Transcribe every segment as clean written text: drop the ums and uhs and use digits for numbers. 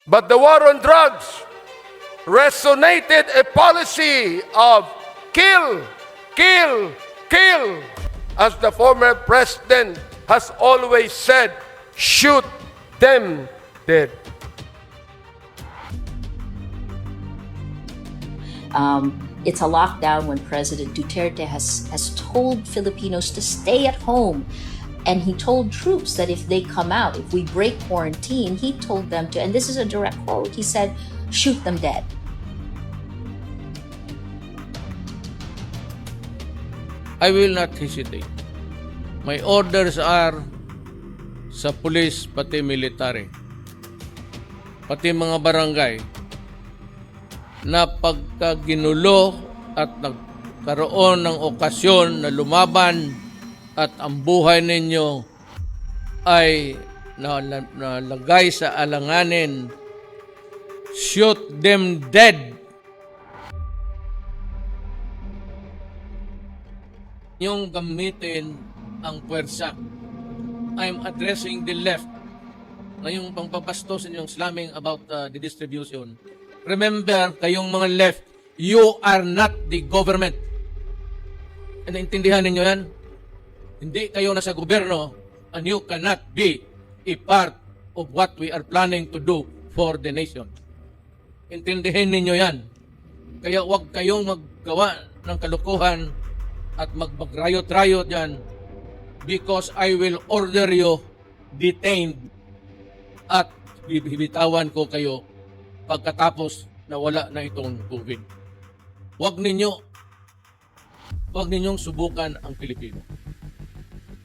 But the war on drugs resonated a policy of kill, kill, kill. As the former president has always said, shoot them dead. It's a lockdown when President Duterte has told Filipinos to stay at home. And he told troops that if they come out, if we break quarantine, he told them to, and this is a direct quote, he said, shoot them dead. I will not hesitate. My orders are sa pulis pati military, pati mga barangay, na pagka ginulo at nagkaroon ng okasyon na lumaban at ang buhay ninyo ay nalagay sa alanganin, shoot them dead. Yung gamitin ang puwersa. I'm addressing the left. Ngayong pangpapastos yung slamming about the distribution. Remember, kayong mga left, you are not the government. And naintindihan ninyo yan? Hindi kayo nasa gobyerno and you cannot be a part of what we are planning to do for the nation. Intindihin ninyo yan. Kaya huwag kayong maggawa ng kalukuhan at magrayot-rayot yan because I will order you detained at bibitawan ko kayo pagkatapos na wala na itong COVID. Huwag ninyong subukan ang Pilipino.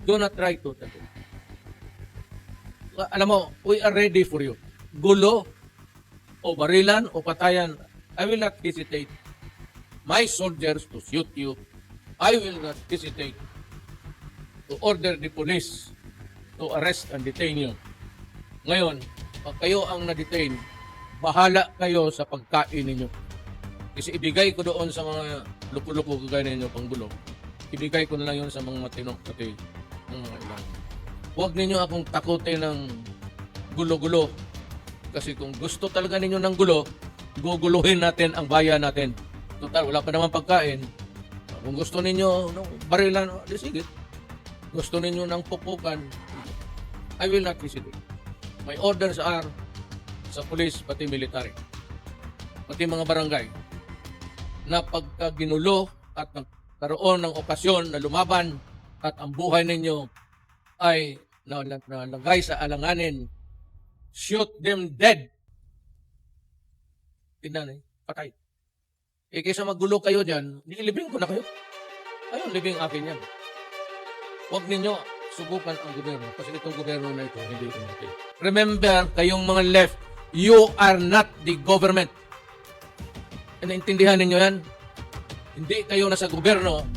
Do not try to. Alam mo, we are ready for you. Gulo, o barilan, o patayan, I will not hesitate. My soldiers to shoot you, I will not hesitate to order the police to arrest and detain you. Ngayon, pag kayo ang na-detain, bahala kayo sa pagkain ninyo. Kasi ibigay ko doon sa mga lupo-lupo kagaya ninyo pang gulo. Ibigay ko na lang yun sa mga matinok pati ng mga ilan. Huwag ninyo akong takutin ng gulo-gulo. Kasi kung gusto talaga ninyo ng gulo, guguluhin natin ang bayan natin. Total, wala pa naman pagkain. Kung gusto ninyo barilan, sige. Gusto ninyo ng pupukan, I will not hesitate. My orders are sa police pati military, pati mga barangay, na pagka ginulo at nagkaroon ng okasyon na lumaban at ang buhay ninyo ay nalagay sa alanganin, shoot them dead. Tingnan patay. Kaysa magulo kayo dyan, nilibing ko na kayo. Ayun, libing akin yan. Huwag ninyo subukan ang gobyerno kasi itong gobyerno na ito, hindi ito natin. Remember, kayong mga left, you are not the government. And naintindihan ninyo yan? Hindi kayo nasa gobyerno